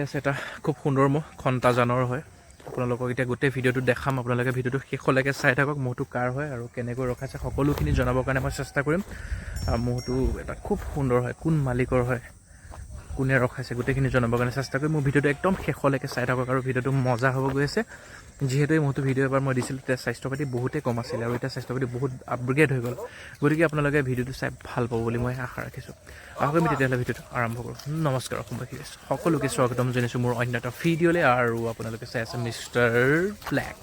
আছে এটা খুব সুন্দৰ মহ খন্তাজানৰ হয় আপোনালোকক এতিয়া গোটেই ভিডিঅ'টো দেখাম আপোনালোকে ভিডিঅ'টো শেষলৈকে চাই থাকক মহটো কাৰ হয় আৰু কেনেকৈ ৰখাইছে সকলোখিনি জনাবৰ কাৰণে মই চেষ্টা কৰিম মহটো এটা খুব সুন্দৰ হয় কোন মালিকৰ হয় কোনে ৰখাইছে গোটেইখিনি জনাবৰ কাৰণে চেষ্টা কৰিম মোৰ ভিডিঅ'টো একদম শেষলৈকে চাই থাকক আৰু ভিডিঅ'টো মজা হ'ব গৈ আছে যিহেতু এই মহটো ভিডিঅ' এবাৰ মই দিছিলোঁ তেতিয়া স্বাস্থ্য পাতি বহুতেই কম আছিলে আৰু এতিয়া স্বাস্থ্য পাতি বহুত আপগ্ৰেড হৈ গ'ল গতিকে আপোনালোকে ভিডিঅ'টো চাই ভাল পাব বুলি মই আশা ৰাখিছোঁ আহক আমি তেতিয়াহ'লে ভিডিঅ'টো আৰম্ভ কৰোঁ নমস্কাৰ অসমবাসী সকলোকে স্বাগতম জনাইছোঁ মোৰ অন্য এটা ভিডিঅ'লৈ আৰু আপোনালোকে চাই আছে মিষ্টাৰ ব্লেক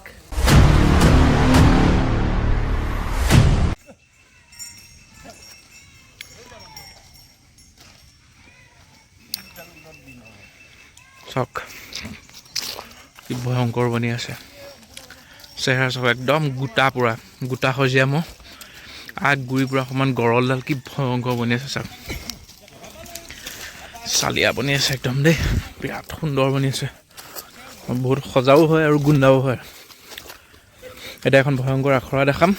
চাওক কি ভয়ংকৰ বনি আছে চেহেৰা চাওক একদম গোটা সজীয়া মহ আগ গুৰি পৰা সমান গৰলডাল কি ভয়ংকৰ বনি আছে চাওক চালিয়া বনি আছে একদম দেই বিৰাট সুন্দৰ বনি আছে বহুত সজাও হয় আৰু গুণ্ডাও হয় এতিয়া এখন ভয়ংকৰ আখৰা দেখাম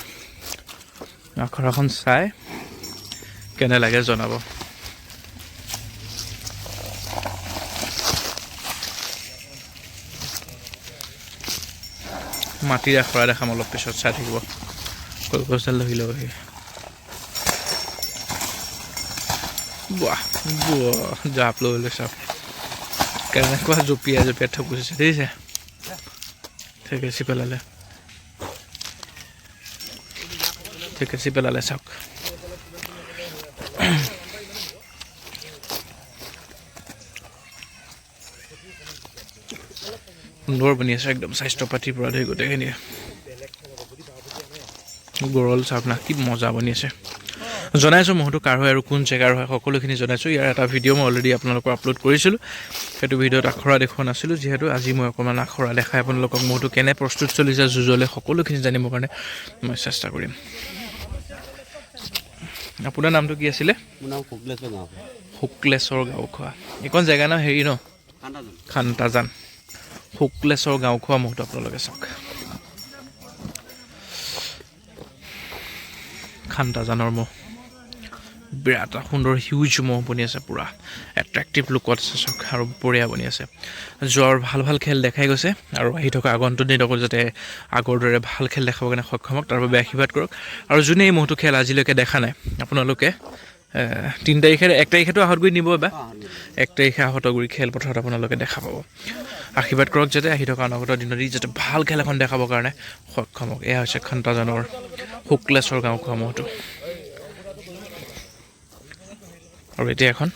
আখৰাখন চাই কেনে লাগে জনাব মাটিৰ আখৰা দেখাম অলপ পিছত চাই থাকিব কলগছডাল ধৰি ল'বহি বাহ জাপ লৈ চাওক কেনেকুৱা জঁপিয়াই ঠগুচিছে দেখিছে ঠেকেচি পেলালে চাওক সুন্দৰ বনি আছে একদম স্বাস্থ্য পাতিৰ পৰা ধৰি গোটেইখিনি গৰল চাওক না কি মজা বনি আছে জনাইছোঁ মহটো কাৰ হয় আৰু কোন জেগাৰ হয় সকলোখিনি জনাইছোঁ ইয়াৰ এটা ভিডিঅ' মই অলৰেডি আপোনালোকক আপলোড কৰিছিলোঁ সেইটো ভিডিঅ'ত আখৰা দেখুওৱা নাছিলোঁ যিহেতু আজি মই অকণমান আখৰা দেখাই আপোনালোকক মহটো কেনে প্ৰস্তুত চলিছে যুঁজলে সকলোখিনি জানিবৰ কাৰণে মই চেষ্টা কৰিম আপোনাৰ নামটো কি আছিলে শুক্লেশ্বৰ গাঁওখোৱা এইখন জেগা নাম হেৰি ন খান্তাজান শুক্লেশ্বৰ গাঁওখোৱা মহটো আপোনালোকে চাওক খান্তাজানৰ মহ বিৰাট সুন্দৰ হিউজ মহ বনি আছে পূৰা এট্ৰেক্টিভ লুকত আছে চাওক আৰু বঢ়িয়া বনি আছে যোৱাৰ ভাল খেল দেখাই গৈছে আৰু আহি থকা আগন্তুক দিনকো যাতে আগৰ দৰে ভাল খেল দেখাবৰ কাৰণে সক্ষম হওক তাৰ বাবে আশীৰ্বাদ কৰক আৰু যোনে এই মহটো খেল আজিলৈকে দেখা নাই আপোনালোকে 1 তাৰিখেতো আহতগুৰি নিব বা 1 তাৰিখে আহতগুৰি খেলপথাৰত আপোনালোকে দেখা পাব আশীৰ্বাদ কৰক যাতে আহি থকা অনাগত দিনত যাতে ভাল খেল এখন দেখাবৰ কাৰণে সক্ষম হওক এয়া হৈছে খান্তাজানৰ শুক্লেশ্বৰ গাঁওখোৱা মহটো আৰু এতিয়া এখন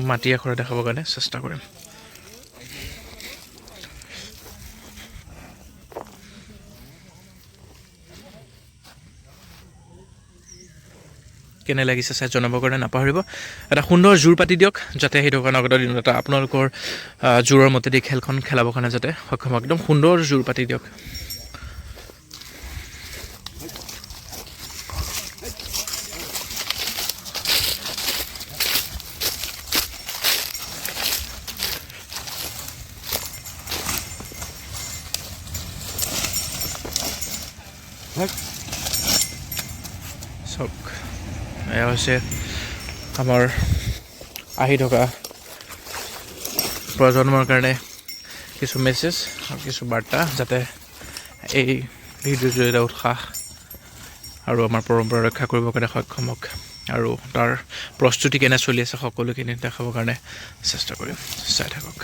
মাটি আখৰা দেখাবৰ কাৰণে চেষ্টা কৰিম কেনে লাগিছে চাই জনাবৰ কাৰণে নাপাহৰিব এটা সুন্দৰ জোৰ পাতি দিয়ক যাতে সেই অনাগত দিনত এটা আপোনালোকৰ জোৰৰ মতেদি খেলখন খেলাবৰ কাৰণে যাতে সক্ষম একদম সুন্দৰ জোৰ পাতি দিয়ক চাওক এয়া হৈছে আমাৰ আহি থকা প্ৰজন্মৰ কাৰণে কিছু মেছেজ আৰু কিছু বাৰ্তা যাতে এই ভিডিঅ'ৰ জৰিয়তে উৎসাহ আৰু আমাৰ পৰম্পৰা ৰক্ষা কৰিবৰ কাৰণে সক্ষম হওক আৰু তাৰ প্ৰস্তুতি কেনে চলি আছে সকলোখিনি দেখাবৰ কাৰণে চেষ্টা কৰিম চাই থাকক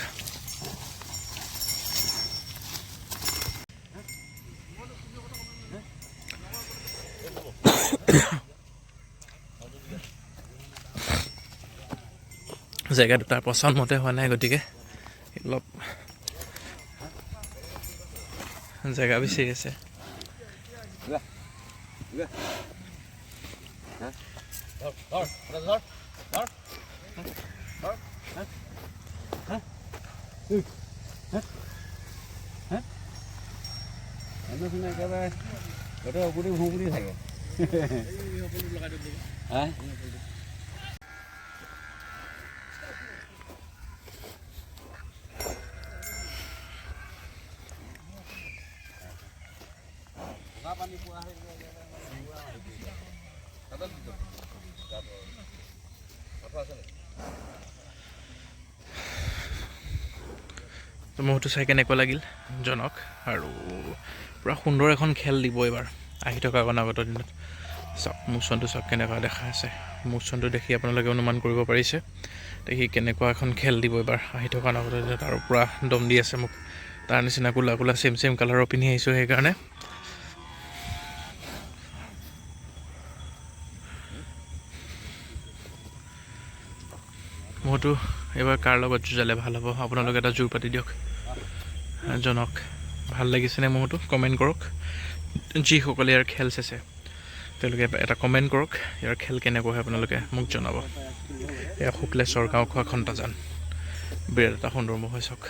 জেগাটো তাৰ পচন্দ মতে হোৱা নাই গতিকে অলপ জেগা বিচাৰি আছে তো মহটো চাই কেনেকুৱা লাগিল জনক আৰু পূৰা সুন্দৰ এখন খেল দিব এইবাৰ আহি থকা অনাগত দিনত চাওক মোচনটো চাওক কেনেকুৱা দেখা আছে মোচনটো দেখি আপোনালোকে অনুমান কৰিব পাৰিছে দেখি কেনেকুৱা এখন খেল দিব এইবাৰ আহি থকা অনাগত দিনত আৰু পূৰা দম দি আছে মোক তাৰ নিচিনা কোলা কোলা ছেম কালাৰৰ পিন্ধি আহিছোঁ সেইকাৰণে মহটো এইবাৰ কাৰ লগত যুঁজালে ভাল হ'ব আপোনালোকে এটা জোৰ পাতি দিয়ক জনক ভাল লাগিছেনে মহটো কমেণ্ট কৰক যিসকলে ইয়াৰ খেল চাইছে তেওঁলোকে এটা কমেণ্ট কৰক ইয়াৰ খেল কেনেকুৱা হয় আপোনালোকে মোক জনাব এয়া শুক্লেশ্বৰ গাঁও খোৱা খন্তাজান বিৰাট এটা সুন্দৰ মহ হয় চাওক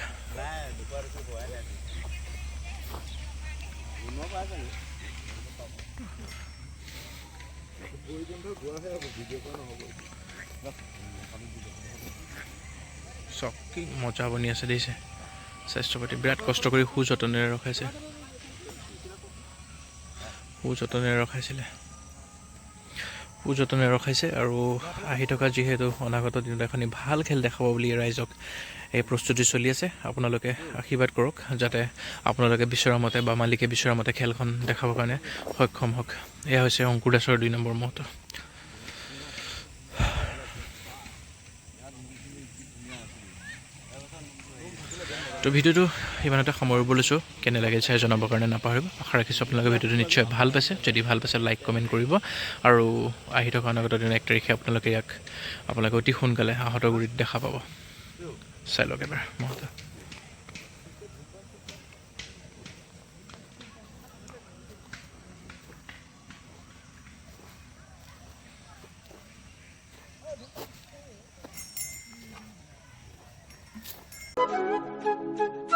চাওক কি মজা বনি আছে দেখিছে স্বাস্থ্য পাতি বিৰাট কষ্ট কৰি সুযতনেৰে ৰখাইছে আৰু আহি থকা যিহেতু অনাগত দিনত এখন ভাল খেল দেখাব বুলি ৰাইজক এই প্ৰস্তুতি চলি আছে আপোনালোকে আশীৰ্বাদ কৰক যাতে আপোনালোকে বিচৰা মতে বা মালিকে বিচৰা মতে খেলখন দেখাবৰ কাৰণে সক্ষম হওক এয়া হৈছে অংকুৰ দাসৰ 2 নম্বৰ মহটো তো ভিডিঅ'টো ইমানতে সামৰিব লৈছোঁ কেনে লাগিল চাই জনাবৰ কাৰণে নাপাহৰিব আশা ৰাখিছোঁ আপোনালোকে ভিডিঅ'টো নিশ্চয় ভাল পাইছে যদি ভাল পাইছে লাইক কমেণ্ট কৰিব আৰু আহি থকা অনাগত দিন 1 তাৰিখে আপোনালোকে ইয়াক আপোনালোকে অতি সোনকালে আহঁতৰ গুৰিত দেখা পাব চাই লওক এবাৰ মহটো Thank you.